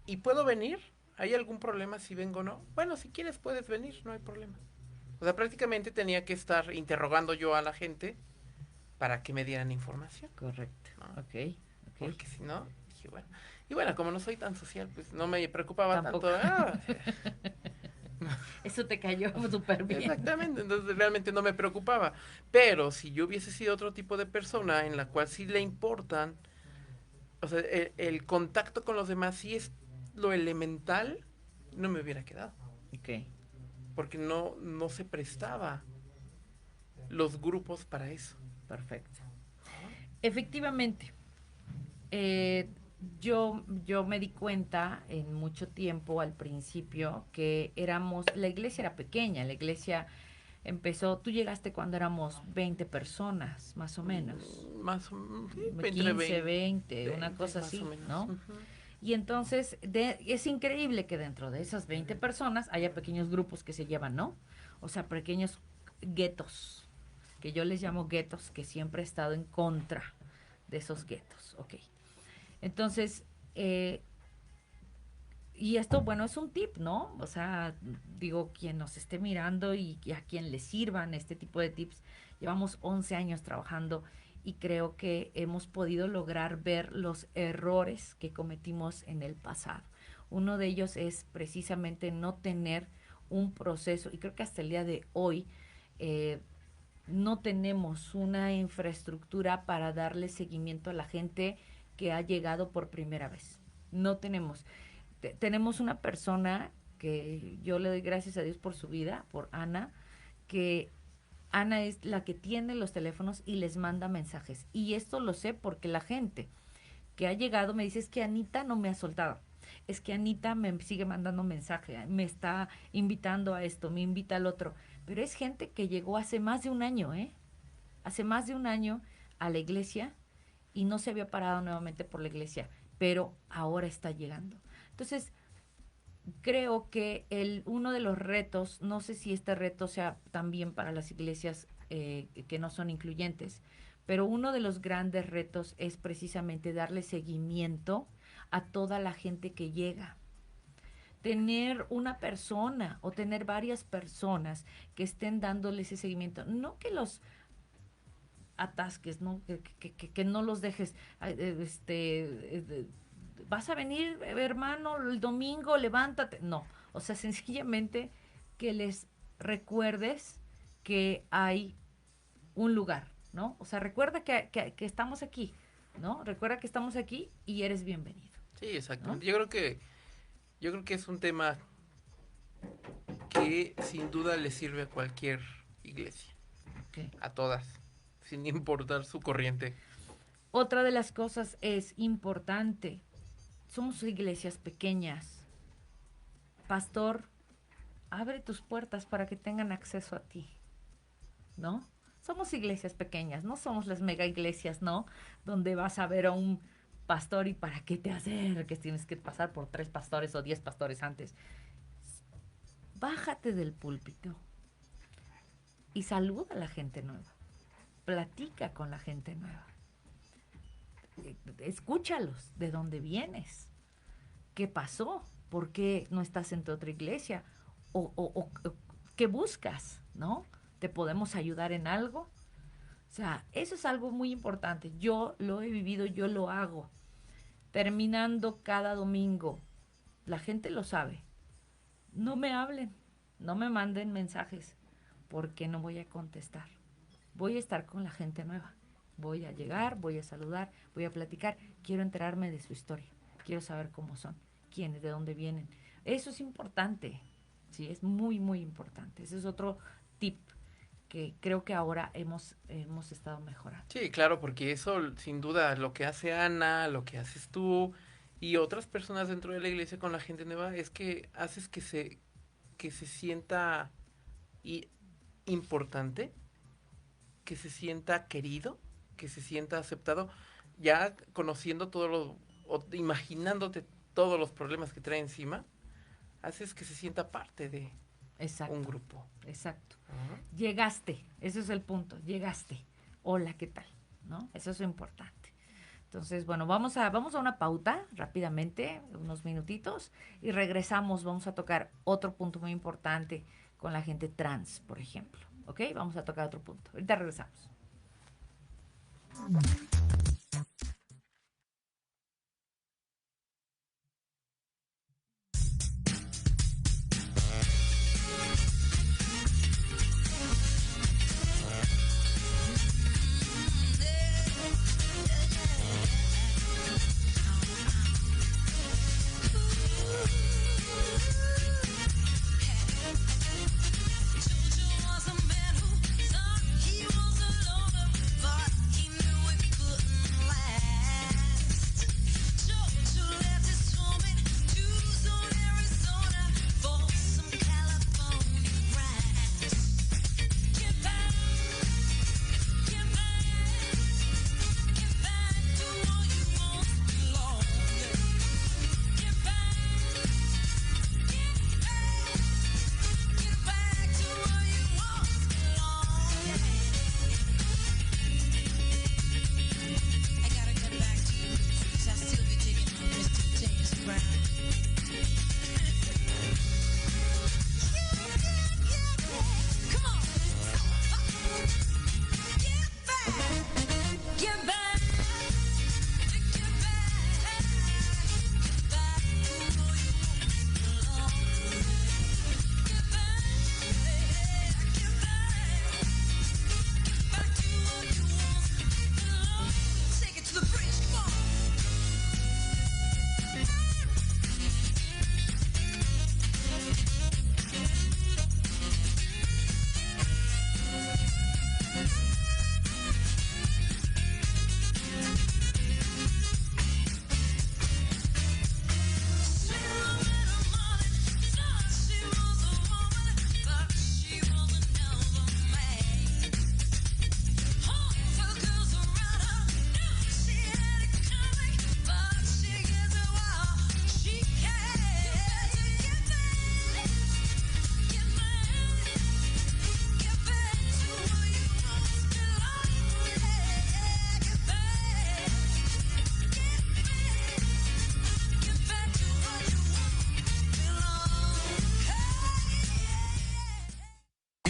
¿Y puedo venir? ¿Hay algún problema si vengo o no? Bueno, si quieres puedes venir, no hay problema. O sea, prácticamente tenía que estar interrogando yo a la gente para que me dieran información. Correcto. ¿No? Ok. Porque si no, dije, bueno. Y bueno, como no soy tan social, pues no me preocupaba Tampoco. tanto. Eso te cayó súper bien. Exactamente, entonces realmente no me preocupaba. Pero si yo hubiese sido otro tipo de persona en la cual sí le importan, o sea, el contacto con los demás sí es lo elemental, no me hubiera quedado. Ok. Porque no se prestaba los grupos para eso. Perfecto. Efectivamente, yo me di cuenta en mucho tiempo al principio que la iglesia era pequeña, la iglesia empezó, tú llegaste cuando éramos 20 personas, más o menos. Más o menos, sí, 15, 20, una cosa más así, o menos. ¿no? Ujú. Y entonces es increíble que dentro de esas 20 personas haya pequeños grupos que se llevan, ¿no? O sea, pequeños guetos, que yo les llamo guetos, que siempre he estado en contra de esos guetos, ok. Entonces, y esto, bueno, es un tip, ¿no? O sea, digo, quien nos esté mirando y a quien le sirvan este tipo de tips, llevamos 11 años trabajando y creo que hemos podido lograr ver los errores que cometimos en el pasado. Uno de ellos es precisamente no tener un proceso, y creo que hasta el día de hoy no tenemos una infraestructura para darle seguimiento a la gente que ha llegado por primera vez. No tenemos. Tenemos una persona que yo le doy gracias a Dios por su vida, por Ana, que Ana es la que tiene los teléfonos y les manda mensajes. Y esto lo sé porque la gente que ha llegado me dice, es que Anita no me ha soltado. Es que Anita me sigue mandando mensaje, me está invitando a esto, me invita al otro. Pero es gente que llegó hace más de un año, hace más de un año a la iglesia y no se había parado nuevamente por la iglesia, pero ahora está llegando. Entonces, creo que uno de los retos, no sé si este reto sea también para las iglesias que no son incluyentes, pero uno de los grandes retos es precisamente darle seguimiento a toda la gente que llega. Tener una persona o tener varias personas que estén dándole ese seguimiento, no que los atasques, ¿no? Que no los dejes, vas a venir, hermano, el domingo, levántate. No, o sea, sencillamente que les recuerdes que hay un lugar, ¿no? O sea, recuerda que estamos aquí, ¿no? Recuerda que estamos aquí y eres bienvenido. Sí, exacto. ¿No? Yo creo que es un tema que sin duda le sirve a cualquier iglesia, Okay. a todas, sin importar su corriente. Otra de las cosas es importante. Somos iglesias pequeñas. Pastor, abre tus puertas para que tengan acceso a ti, ¿no? Somos iglesias pequeñas, no somos las mega iglesias, ¿no? Donde vas a ver a un pastor y para qué te acerques, tienes que pasar por 3 pastores o 10 pastores antes. Bájate del púlpito y saluda a la gente nueva. Platica con la gente nueva. Escúchalos, de dónde vienes, qué pasó, por qué no estás en tu otra iglesia, o qué buscas, ¿no? ¿Te podemos ayudar en algo? O sea, eso es algo muy importante. Yo lo he vivido, yo lo hago. Terminando cada domingo, la gente lo sabe. No me hablen, no me manden mensajes, porque no voy a contestar. Voy a estar con la gente nueva. Voy a llegar, voy a saludar, voy a platicar. Quiero enterarme de su historia. Quiero saber cómo son, quiénes, de dónde vienen. Eso es importante. Sí, es muy, muy importante. Ese es otro tip que creo que ahora hemos estado mejorando. Sí, claro, porque eso sin duda lo que hace Ana, lo que haces tú y otras personas dentro de la iglesia con la gente nueva es que haces que se sienta importante, que se sienta querido, que se sienta aceptado, ya conociendo o imaginándote todos los problemas que trae encima, haces que se sienta parte de un grupo. Exacto. Uh-huh. Llegaste, ese es el punto, llegaste. Hola, ¿qué tal? ¿No? Eso es lo importante. Entonces, bueno, vamos a una pauta rápidamente, unos minutitos, y regresamos, vamos a tocar otro punto muy importante con la gente trans, por ejemplo. ¿Ok? Vamos a tocar otro punto. Ahorita regresamos.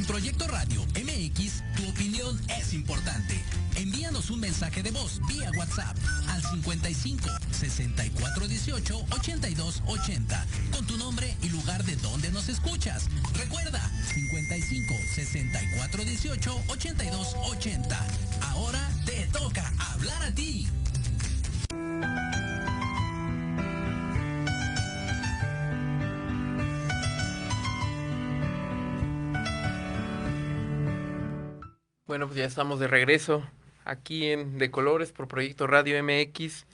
Proyecto Radio MX, tu opinión es importante. Envíanos un mensaje de voz vía WhatsApp al 55 64 18 82 80 con tu nombre y lugar de donde nos escuchas. Recuerda, 55 64 18 82 80. Ahora te toca hablar a ti. Bueno, pues ya estamos de regreso aquí en De Colores por Proyecto Radio MX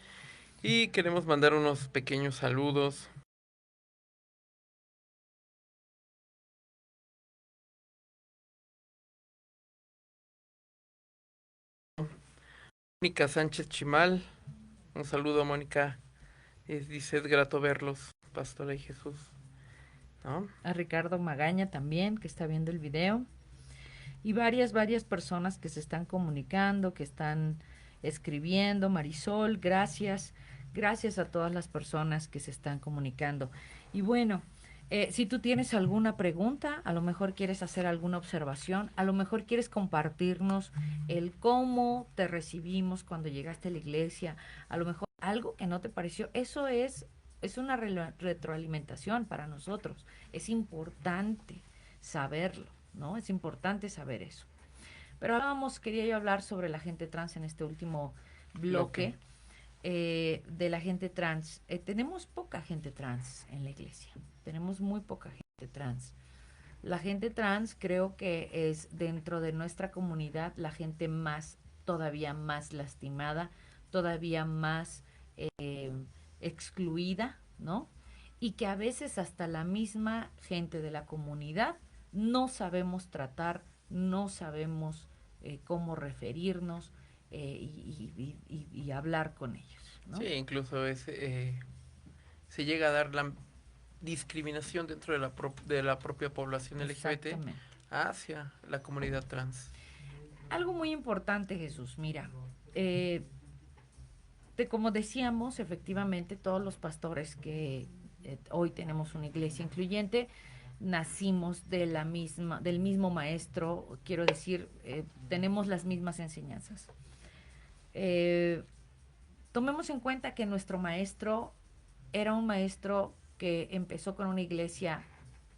y queremos mandar unos pequeños saludos. Mónica Sánchez Chimal, un saludo, Mónica. Dice, es grato verlos, Pastora y Jesús. ¿No? A Ricardo Magaña también, que está viendo el video. Y varias personas que se están comunicando, que están escribiendo. Marisol, gracias. Gracias a todas las personas que se están comunicando. Y bueno, si tú tienes alguna pregunta, a lo mejor quieres hacer alguna observación, a lo mejor quieres compartirnos el cómo te recibimos cuando llegaste a la iglesia, a lo mejor algo que no te pareció, eso es una retroalimentación para nosotros. Es importante saberlo, ¿no? Es importante saber eso. Pero ahora quería yo hablar sobre la gente trans en este último bloque. De la gente trans. Tenemos poca gente trans en la iglesia. Tenemos muy poca gente trans. La gente trans creo que es dentro de nuestra comunidad la gente todavía más lastimada, todavía más excluida, ¿no? Y que a veces hasta la misma gente de la comunidad no sabemos tratar, no sabemos cómo referirnos y hablar con ellos, ¿no? Sí, incluso se llega a dar la discriminación dentro de la propia población LGBT hacia la comunidad trans. Algo muy importante, Jesús, mira, como decíamos, efectivamente, todos los pastores que hoy tenemos una iglesia incluyente, nacimos del mismo maestro, quiero decir, tenemos las mismas enseñanzas. Tomemos en cuenta que nuestro maestro era un maestro que empezó con una iglesia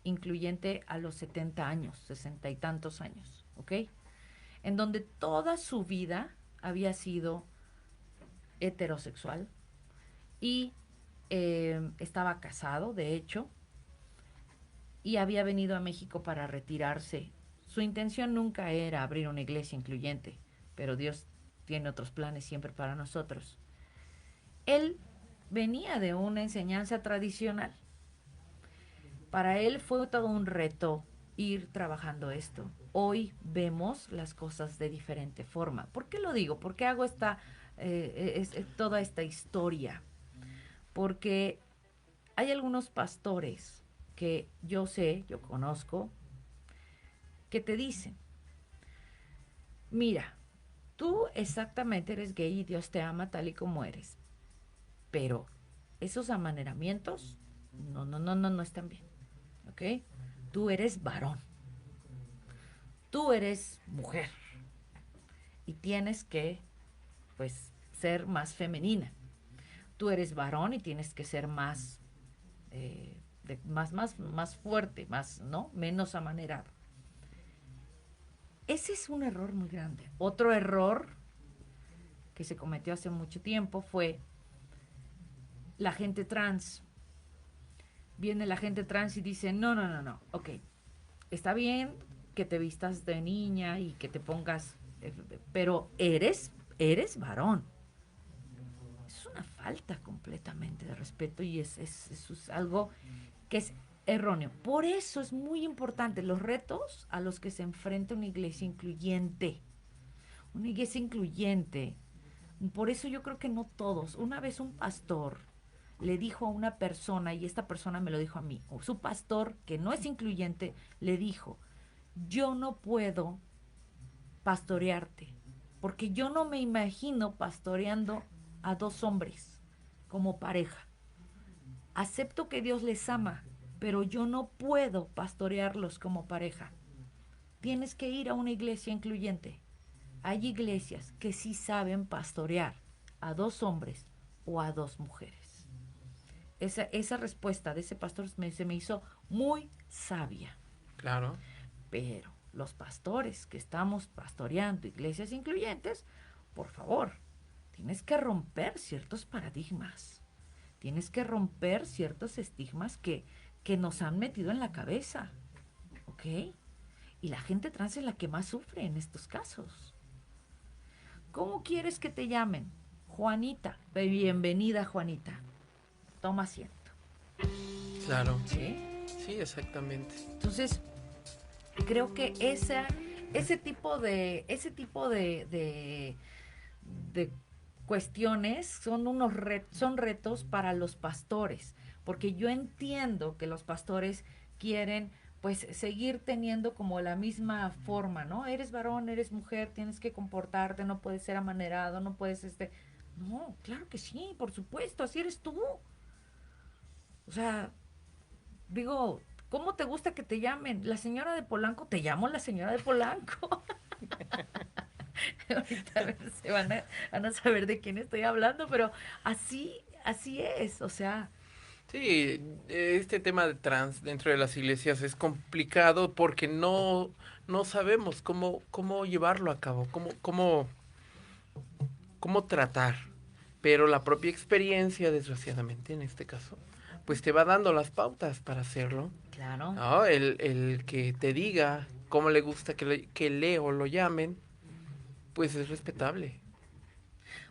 incluyente a los 70 años, 60 y tantos años, ¿ok? En donde toda su vida había sido heterosexual y estaba casado, de hecho, y había venido a México para retirarse. Su intención nunca era abrir una iglesia incluyente, pero Dios tiene otros planes siempre para nosotros. Él venía de una enseñanza tradicional. Para él fue todo un reto ir trabajando esto. Hoy vemos las cosas de diferente forma. ¿Por qué lo digo? ¿Por qué hago toda esta historia? Porque hay algunos pastores que yo conozco, que te dicen, mira, tú exactamente eres gay y Dios te ama tal y como eres, pero esos amaneramientos no están bien, ¿ok? Tú eres varón, tú eres mujer y tienes que, pues, ser más femenina. Tú eres varón y tienes que ser más fuerte, ¿no? Menos amanerado. Ese es un error muy grande. Otro error que se cometió hace mucho tiempo fue la gente trans. Viene la gente trans y dice, no, ok, está bien que te vistas de niña y que te pongas, pero eres varón. Es una falta completamente de respeto y eso es algo que es erróneo. Por eso es muy importante los retos a los que se enfrenta una iglesia incluyente. Una iglesia incluyente. Por eso yo creo que no todos. Una vez un pastor le dijo a una persona, y esta persona me lo dijo a mí, o su pastor, que no es incluyente, le dijo, yo no puedo pastorearte, porque yo no me imagino pastoreando a dos hombres como pareja. Acepto que Dios les ama, pero yo no puedo pastorearlos como pareja. Tienes que ir a una iglesia incluyente. Hay iglesias que sí saben pastorear a dos hombres o a dos mujeres. Esa respuesta de ese pastor se me hizo muy sabia. Claro. Pero los pastores que estamos pastoreando iglesias incluyentes, por favor, tienes que romper ciertos paradigmas. Tienes que romper ciertos estigmas que nos han metido en la cabeza. ¿Ok? Y la gente trans es la que más sufre en estos casos. ¿Cómo quieres que te llamen? Juanita. Bienvenida, Juanita. Toma asiento. Claro. ¿Sí? Sí, exactamente. Entonces, creo que ese tipo de cuestiones son son retos para los pastores, porque yo entiendo que los pastores quieren pues seguir teniendo como la misma forma, ¿no? Eres varón, eres mujer, tienes que comportarte, no puedes ser amanerado, no puedes no, claro que sí, por supuesto, así eres tú. O sea, digo, ¿cómo te gusta que te llamen? La señora de Polanco, te llamo la señora de Polanco. Ahorita van a saber de quién estoy hablando, pero así es, o sea. Sí, este tema de trans dentro de las iglesias es complicado porque no sabemos cómo llevarlo a cabo, cómo tratar. Pero la propia experiencia, desgraciadamente, en este caso, pues te va dando las pautas para hacerlo. Claro. ¿No? El que te diga cómo le gusta que Leo lo llamen, pues es respetable.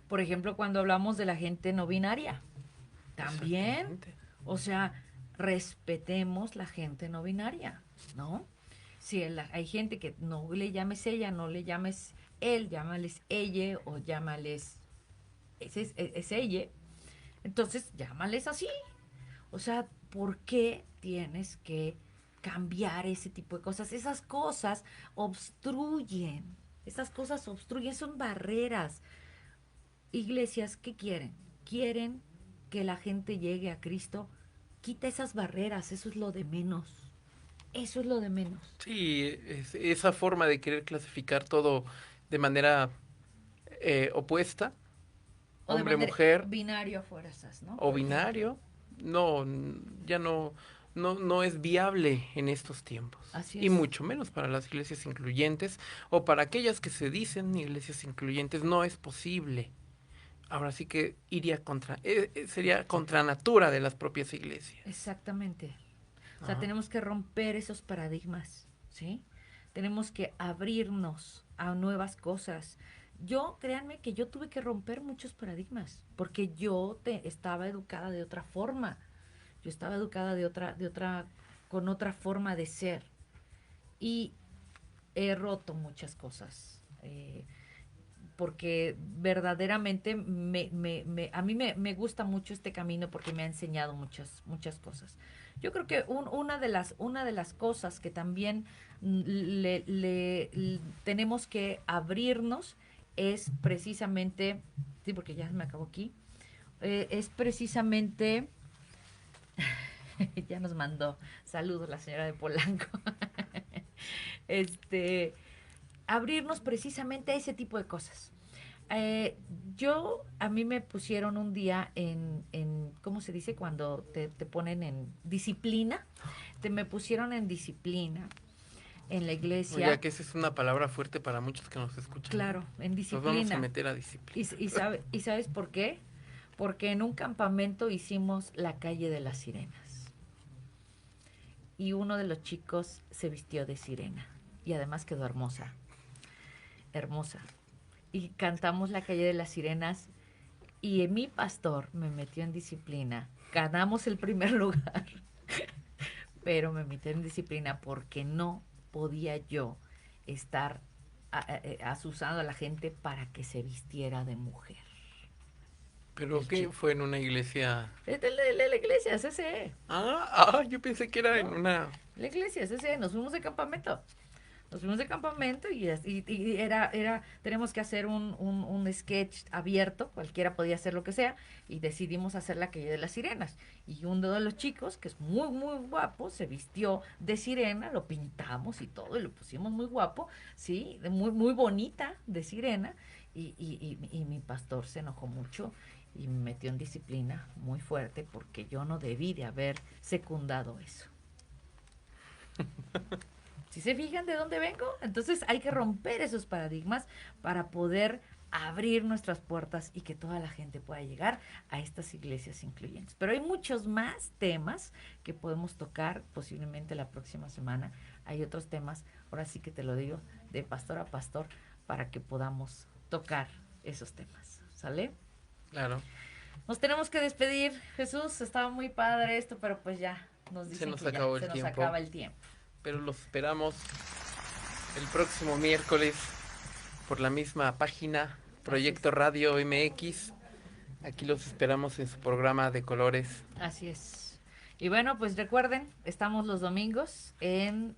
Por ejemplo, cuando hablamos de la gente no binaria, también, o sea, respetemos la gente no binaria, ¿no? Si hay gente que no le llames ella, no le llames él, llámales ella o llámales es ella, entonces llámales así. O sea, ¿por qué tienes que cambiar ese tipo de cosas? Esas cosas obstruyen, son barreras. Iglesias, ¿qué quieren? Quieren que la gente llegue a Cristo. Quita esas barreras, eso es lo de menos. Eso es lo de menos. Sí, esa forma de querer clasificar todo de manera opuesta, O hombre, de mujer, binario a fuerzas, ¿no? o binario, ya no es viable en estos tiempos. Así y es. mucho menos para las iglesias incluyentes o para aquellas que se dicen iglesias incluyentes, no es posible. Ahora sí que sería contra natura de las propias iglesias. Exactamente. O sea, Ajá. tenemos que romper esos paradigmas, ¿sí? Tenemos que abrirnos a nuevas cosas. Créanme que yo tuve que romper muchos paradigmas, porque estaba educada de otra forma. Yo estaba educada con otra forma de ser. Y he roto muchas cosas. Porque verdaderamente a mí me gusta mucho este camino porque me ha enseñado muchas cosas. Yo creo que una de las cosas que también tenemos que abrirnos es precisamente, sí, porque ya me acabo aquí, es precisamente, ya nos mandó saludos la señora de Polanco, abrirnos precisamente a ese tipo de cosas. A mí me pusieron un día en ¿cómo se dice? Cuando te ponen en disciplina. Me pusieron en disciplina en la iglesia. Ya que esa es una palabra fuerte para muchos que nos escuchan. Claro, en disciplina. Nos vamos a meter a disciplina. ¿Y sabes por qué? Porque en un campamento hicimos la calle de las sirenas. Y uno de los chicos se vistió de sirena. Y además quedó hermosa. Y cantamos la calle de las sirenas y mi pastor me metió en disciplina. Ganamos el primer lugar, pero me metió en disciplina porque no podía yo estar asusando a la gente para que se vistiera de mujer. ¿Pero qué fue en una iglesia? La iglesia, CCE. Yo pensé que era en una... La iglesia, CCE, nos fuimos de campamento. Y tenemos que hacer un sketch abierto, cualquiera podía hacer lo que sea, y decidimos hacer la calle de las sirenas. Y uno de los chicos, que es muy, muy guapo, se vistió de sirena, lo pintamos y todo, y lo pusimos muy guapo, sí, muy, muy bonita de sirena, y mi pastor se enojó mucho y me metió en disciplina muy fuerte porque yo no debí de haber secundado eso. ¿Sí se fijan de dónde vengo? Entonces hay que romper esos paradigmas para poder abrir nuestras puertas y que toda la gente pueda llegar a estas iglesias incluyentes. Pero hay muchos más temas que podemos tocar posiblemente la próxima semana hay otros temas, ahora sí que te lo digo, de pastor a pastor, para que podamos tocar esos temas, ¿sale? Claro. Nos tenemos que despedir, Jesús, estaba muy padre esto, pero pues ya nos dicen que ya se nos acaba el tiempo. Pero los esperamos el próximo miércoles por la misma página, Proyecto Radio MX. Aquí los esperamos en su programa de colores. Así es. Y bueno, pues recuerden, estamos los domingos en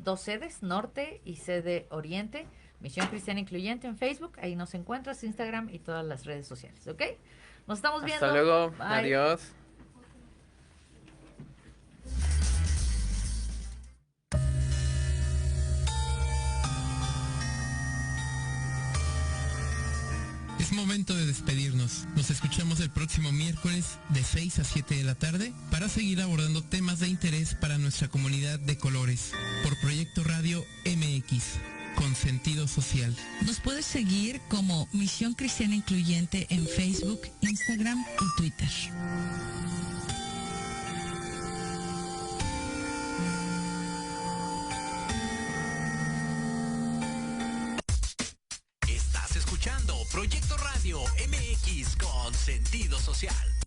2 sedes, Norte y sede Oriente, Misión Cristiana Incluyente en Facebook, ahí nos encuentras, Instagram y todas las redes sociales, ¿ok? Nos estamos viendo. Hasta luego, Bye. Adiós. Es momento de despedirnos. Nos escuchamos el próximo miércoles de 6 a 7 de la tarde para seguir abordando temas de interés para nuestra comunidad de colores por Proyecto Radio MX, con sentido social. Nos puedes seguir como Misión Cristiana Incluyente en Facebook, Instagram y Twitter. Estás escuchando Proyecto Radio MX con sentido social.